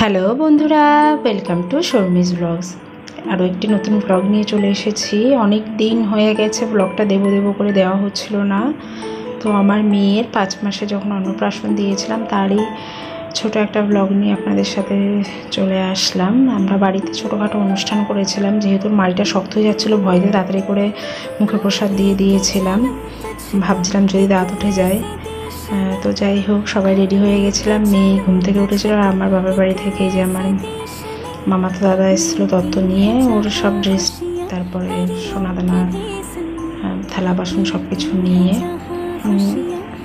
Hello বন্ধুরা, welcome to Sharmi's blogs. আরও একটি নতুন ব্লগ নিয়ে চলে এসেছি। অনেক দিন হয়ে গেছে ব্লগটা দেবো করে দেওয়া হচ্ছিল না। তো আমার মেয়ের 5 মাসে যখন অন্নপ্রাশন দিয়েছিলাম তারই ছোট একটা ব্লগ নিয়ে আপনাদের সাথে চলে আসলাম। আমরা বাড়িতে ছোটোখাটো অনুষ্ঠান করেছিলাম, যেহেতু মাড়িটা শক্ত হয়ে যাচ্ছিলো ভয়তে তাড়াতাড়ি করে মুখে প্রসাদ দিয়ে দিয়েছিলাম। ভাবছিলাম যদি দাঁত উঠে যায়। তো যাই হোক, সবাই রেডি হয়ে গেছিলাম। মেয়ে ঘুম থেকে উঠেছিল আর আমার বাবার বাড়ি থেকে যে আমার মামাতো দাদা এসেছিলো তত্ত্ব নিয়ে ওর সব ড্রেস, তারপরে সোনাদানা, থালা বাসন সব কিছু নিয়ে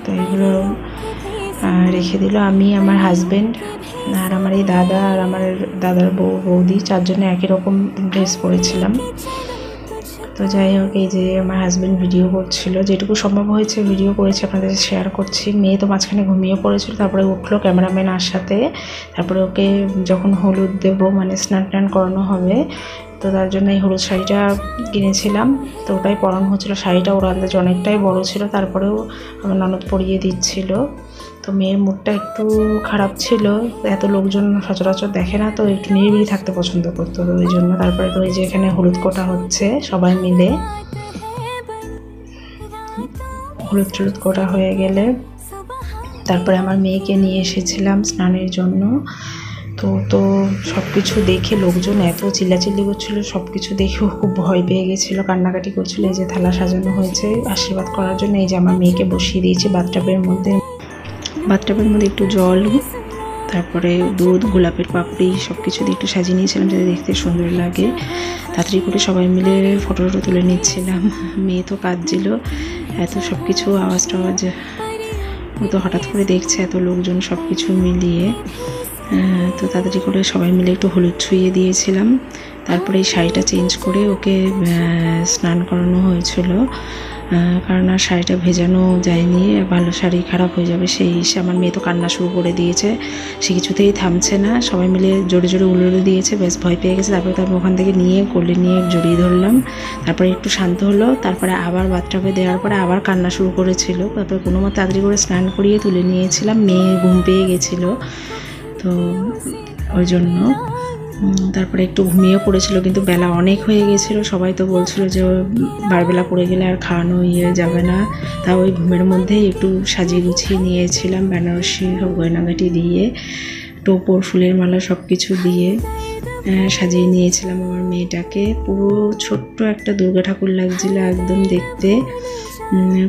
তো এগুলো রেখে দিল। আমি, আমার হাজব্যান্ড আর আমার এই দাদা আর আমার দাদার বৌদি চারজনে একই রকম ড্রেস পরেছিলাম। তো যাই হোক, এই যে আমার হাজব্যান্ড ভিডিও করছিল, যেটুকু সম্ভব হয়েছে ভিডিও করেছে, আপনাদের শেয়ার করছি। মেয়ে তো মাঝখানে ঘুমিয়ে পড়েছিল, তারপরে উঠলো ক্যামেরাম্যান আসাতে। তারপরে ওকে যখন হলুদ দেবো, মানে স্নান টান করানো হবে, তো তার জন্য এই হলুদ শাড়িটা কিনেছিলাম। তো ওটাই পরানো হচ্ছিলো। শাড়িটা ওর আন্দাজ অনেকটাই বড়ো ছিল, তারপরেও আমার ননদ পরিয়ে দিচ্ছিল। তো মেয়ের মুডটা একটু খারাপ ছিল, এত লোকজন সচরাচর দেখে না, তো একটু নিরিবিলি থাকতে পছন্দ করতো, ওই জন্য। তারপরে তো ওই যে এখানে হলুদ কোটা হচ্ছে, সবাই মিলে হলুদ টলুদ কোটা হয়ে গেলে তারপরে আমার মেয়েকে নিয়ে এসেছিলাম স্নানের জন্য। তো সব কিছু দেখে লোকজন এত চিল্লাচিল্লি করছিলো, সব কিছু দেখেও খুব ভয় পেয়ে গেছিলো, কান্নাকাটি করছিলো। এই যে থালা সাজানো হয়েছে আশীর্বাদ করার জন্য। এই যে আমার মেয়েকে বসিয়ে দিয়েছি বাথটাবের মধ্যে একটু জল, তারপরে দুধ, গোলাপের পাপড়ি সব কিছু দিয়ে একটু সাজিয়ে নিয়েছিলাম যাতে দেখতে সুন্দর লাগে। তাড়াতাড়ি করে সবাই মিলে ফটো তুলে নিচ্ছিলাম। মেয়ে তো কাঁদছিল, এত সব কিছু আওয়াজ টাওয়াজ, ও তো হঠাৎ করে দেখছে এত লোকজন সব কিছু মিলিয়ে। তো তাড়াতাড়ি করে সবাই মিলে একটু হলুদ ছুঁয়ে দিয়েছিলাম। তারপরে এই শাড়িটা চেঞ্জ করে ওকে স্নান করানো হয়েছিল, কারণ আর শাড়িটা ভেজানো যায়নি, ভালো শাড়ি খারাপ হয়ে যাবে সেই হিসেবে। আমার মেয়ে তো কান্না শুরু করে দিয়েছে, সে কিছুতেই থামছে না। সবাই মিলে জোরে জোরে উড়ে দিয়েছে, বেশ ভয় পেয়ে গেছে। তারপরে ওখান থেকে নিয়ে কোলে নিয়ে জড়িয়ে ধরলাম। তারপরে একটু শান্ত হলো, তারপরে আবার বাথটাবে দেওয়ার পরে আবার কান্না শুরু করেছিল। তারপরে কোনো মতে তাড়াতাড়ি করে স্নান করিয়ে তুলে নিয়েছিলাম। মেয়ে ঘুম পেয়ে গেছিলো, তো ওই জন্য। তারপরে একটু ঘুমিয়ে পড়েছিল, কিন্তু বেলা অনেক হয়ে গেছিলো। সবাই তো বলছিল যে বারবেলা পড়ে গেলে আর খাওয়ানো যাবে না। তা ওই ঘুমের মধ্যেই একটু সাজিয়ে গুছিয়ে নিয়েছিলাম, বেনারসি সব গয়নাগাটি দিয়ে, টোপর, ফুলের মালা সব কিছু দিয়ে সাজিয়ে নিয়েছিলাম আমার মেয়েটাকে। পুরো ছোট্ট একটা দুর্গা ঠাকুর লাগছিল একদম দেখতে।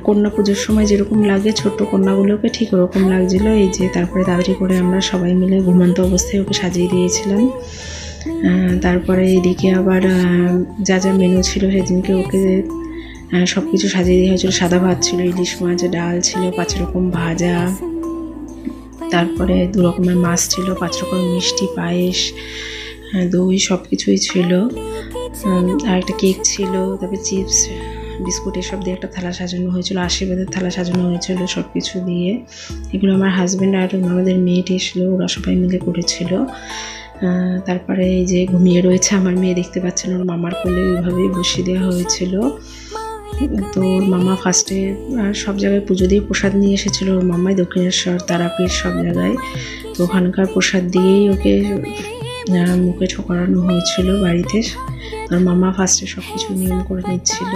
কন্যা পুজোর সময় যেরকম লাগে ছোট্ট কন্যাগুলোকে, ঠিক ওরকম লাগছিল। এই যে তারপরে তাড়াতাড়ি করে আমরা সবাই মিলে ঘুমন্ত অবস্থায় ওকে সাজিয়ে দিয়েছিলাম। তারপরে এদিকে আবার যা যা মেনু ছিল সেদিনকে ওকে সব কিছু সাজিয়ে দেওয়া হয়েছিল। সাদা ভাত ছিল, ইলিশ মাছ, ডাল ছিল, 5 রকম ভাজা, তারপরে 2 রকমের মাছ ছিল, 5 রকম মিষ্টি, পায়েস, দই সব কিছুই ছিল। আর একটা কেক ছিল, তারপরে চিপস, বিস্কুট এসব দিয়ে একটা থালা সাজানো হয়েছিল, আশীর্বাদের থালা সাজানো হয়েছিল সব কিছু দিয়ে। এগুলো আমার হাজব্যান্ড আর আমাদের মেয়েটি এসেছিলো, ওরা সবাই মিলে করেছিল। তারপরে এই যে ঘুমিয়ে রয়েছে আমার মেয়ে, দেখতে পাচ্ছেন, ওর মামার কোলে ওইভাবেই বসিয়ে দেওয়া হয়েছিল। তো ওর মামা ফার্স্টে সব জায়গায় পুজো দিয়ে প্রসাদ নিয়ে এসেছিলো। ওর মামাই দক্ষিণেশ্বর, তারাপীঠ সব জায়গায়, তো ওখানকার প্রসাদ দিয়েই ওকে মুখে ঠোকরানো হয়েছিল বাড়িতে। ওর মামা ফার্স্টে সব কিছু নিয়ম করে নিচ্ছিল,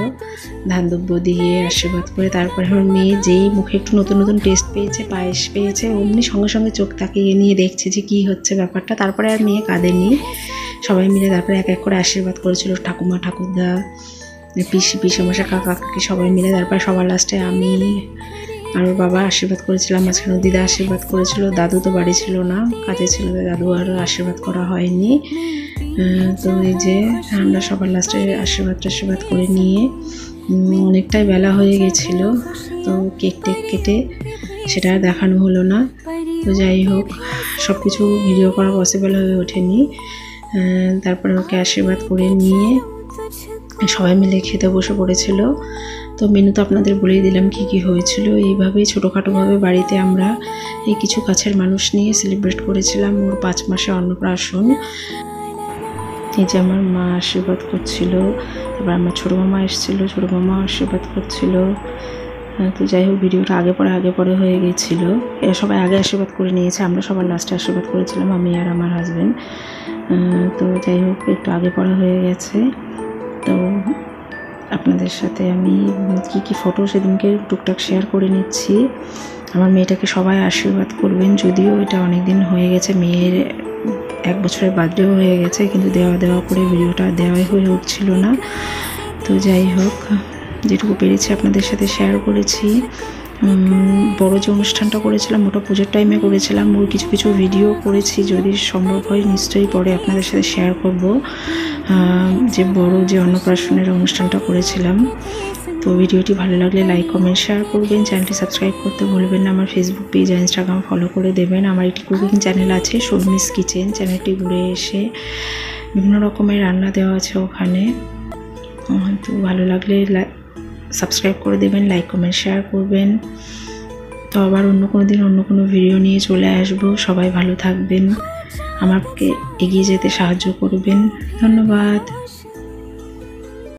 ধান দুব্য দিয়ে আশীর্বাদ করে। তারপরে আমার মেয়ে যেই মুখে একটু নতুন নতুন টেস্ট পেয়েছে, পায়েস পেয়েছে, অমনি সঙ্গে সঙ্গে চোখ তাকিয়ে নিয়ে দেখছে যে কী হচ্ছে ব্যাপারটা। তারপরে আর মেয়ে কাঁদেনি, সবাই মিলে তারপরে এক এক করে আশীর্বাদ করেছিল, ঠাকুমা, ঠাকুরদা, পিসি মশা, কাকা কাকি সবাই মিলে। তারপর সবার লাস্টে আমি আর ওর বাবা আশীর্বাদ করেছিলাম, মাঝখানে দিদা আশীর্বাদ করেছিল। দাদু তো বাড়ি ছিল না, কাজে ছিল, দাদু আর আশীর্বাদ করা হয়নি। তো এই যে আমরা সবার লাস্টে আশীর্বাদ করে নিয়ে অনেকটাই বেলা হয়ে গেছিলো, তো কেক টেক কেটে সেটা দেখানো হলো না। তো যাই হোক, সব কিছু ভিডিও করা পসিবল হয়ে ওঠেনি। তারপরে ওকে আশীর্বাদ করে নিয়ে সবাই মিলে খেতে বসে পড়েছিল। তো মেনু তো আপনাদের বলেই দিলাম কি কি হয়েছিল। এইভাবেই ছোটোখাটোভাবে বাড়িতে আমরা এই কিছু কাছের মানুষ নিয়ে সেলিব্রেট করেছিলাম ওর 5 মাসে অন্নপ্রাশন। এই যে আমার মা আশীর্বাদ করছিল, তারপর আমার ছোটো মামা এসেছিলো, ছোটো মামা আশীর্বাদ করছিল। তো যাই হোক, ভিডিওটা আগে পরে হয়ে গেছিলো। এরা সবাই আগে আশীর্বাদ করে নিয়েছে, আমরা সবার লাস্টে আশীর্বাদ করেছিলাম, আমি আর আমার হাজব্যান্ড। তো যাই হোক, একটু আগে পরে হয়ে গেছে। তো আপনাদের সাথে আমি কি ফটো সেদিনকে টুকটাক শেয়ার করে নিচ্ছি। আমার মেয়েটাকে সবাই আশীর্বাদ করবেন, যদিও এটা অনেক দিন হয়ে গেছে, মেয়ের 1 বছরের বার্থডেও হয়ে গেছে, কিন্তু দেওয়া করে ভিডিওটা দেওয়াই হয়ে উঠছিল না। তো যাই হোক, যেটুকু পেরেছি আপনাদের সাথে শেয়ার করেছি। বড় যে অনুষ্ঠানটা করেছিলাম ওটা পুজোর টাইমে করেছিলাম, ওর কিছু ভিডিও করেছি, যদি সম্ভব হয় নিশ্চয়ই পরে আপনাদের সাথে শেয়ার করব। যে বড় যে অন্নপ্রাশনের অনুষ্ঠানটা করেছিলাম। তো ভিডিওটি ভালো লাগলে লাইক কমেন্ট শেয়ার করবেন, চ্যানেলটি সাবস্ক্রাইব করতে ভুলবেন না, আমার ফেসবুক পেজ আর ইনস্টাগ্রাম ফলো করে দেবেন। আমার একটি কুকিং চ্যানেল আছে, শর্মিস কিচেন, চ্যানেলটি ঘুরে এসে বিভিন্ন রকমের রান্না দেওয়া আছে ওখানে। তো ভালো লাগলে সাবস্ক্রাইব করে দেবেন, লাইক কমেন্ট শেয়ার করবেন। তো আবার অন্য কোনো দিন অন্য কোনো ভিডিও নিয়ে চলে আসবো। সবাই ভালো থাকবেন, আমাকে এগিয়ে যেতে সাহায্য করবেন। ধন্যবাদ।